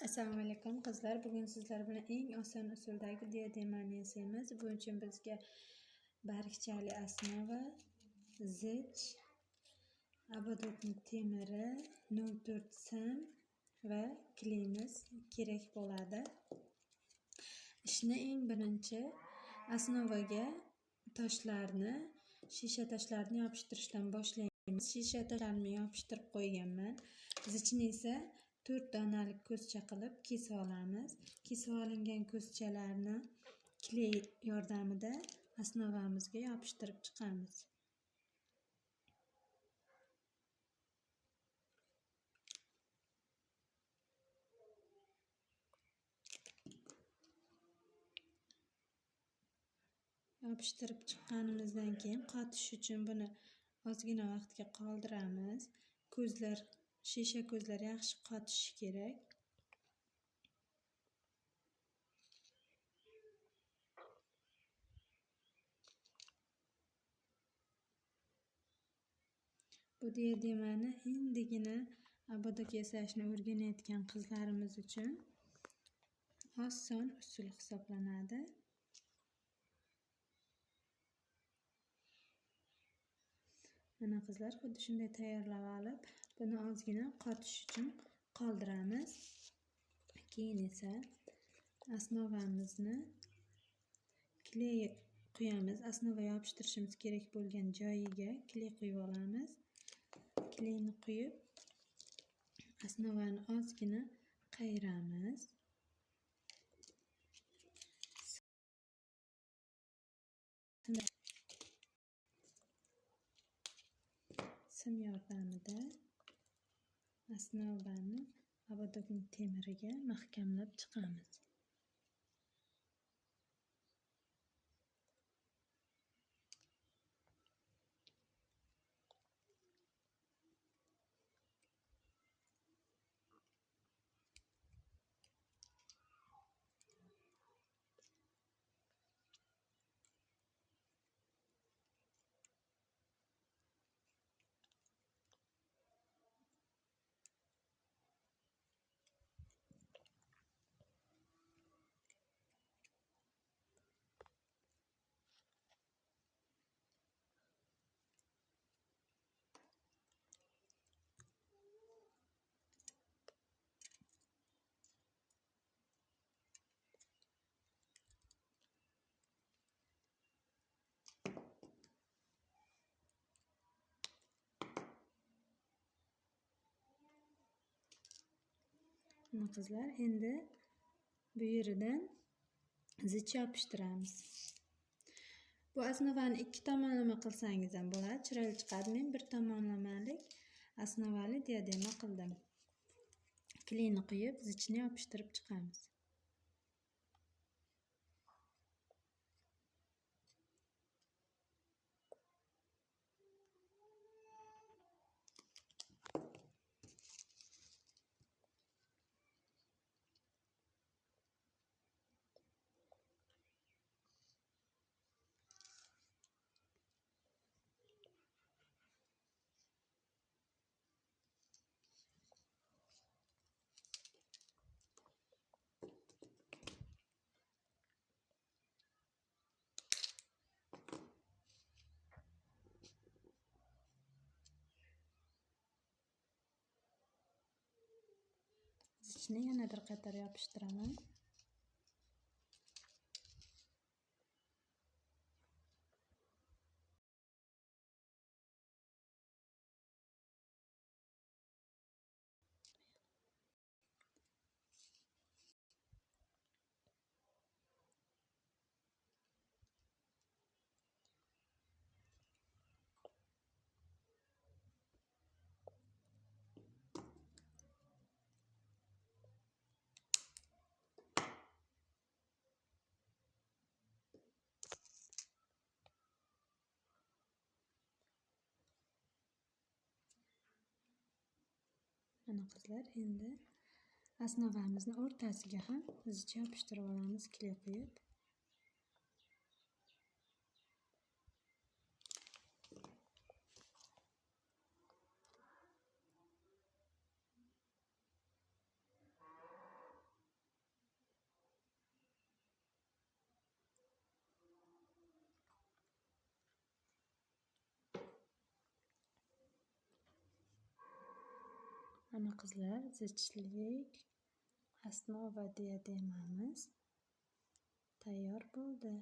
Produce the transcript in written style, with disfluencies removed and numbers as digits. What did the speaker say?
Assalomu alaykum qizlar. Bugun sizlar bilan eng oson usuldagi diademani yasaymiz. Buning uchun bizga bargchali основа, zich, abadotni temiri, 04 sim va klayimiz kerak bo'ladi. Ishni eng birinchi основаga shisha toshlarni yopishtirishdan boshlaymiz. Shisha toshlarni yopishtirib qo'yganman. Zichni esa 4 donalik ko'zcha qilib kesib olamiz. Kesib olingan ko'zchalarni kley yordamida основамizga yopishtirib chiqamiz. Yopishtirib chiqqanimizdan keyin qotish uchun buni ozgina vaqtga qoldiramiz. Shisha ko'zlar yaxshi qotishi kerak. Bu diademani endigina abadok yasashni o'rganayotgan qizlarimiz uchun oson usul hisoblanadi. Mana qizlar, xuddi shunday tayyorlab olib, buni ozgina qotish uchun qoldiramiz. Keyin esa основамizni kley quyamiz. Основа yopishtirishimiz kerak bo'lgan joyiga kley quyib olamiz. Kleyni quyib, основani ozgina qayiramiz. Sim yordamida основani abadokning temiriga mahkamlab chiqamiz. Mana qizlar, endi bu yeridan zich yopishtiramiz. Bu основani ikki tomonlama qilsangiz ham bo'ladi, chiroyli chiqadi. Men bir tomonlamalik основали diadema qildim. Kleyni quyib, zichni yopishtirib chiqamiz. Zichni yana bir qator yopishtiraman. Mana qizlar, endi основamizni o'rtasiga ham zich yopishtirib olamiz, kley quyib. Ana qizlar, zichlik, asno va diademamiz tayyor bo'ldi.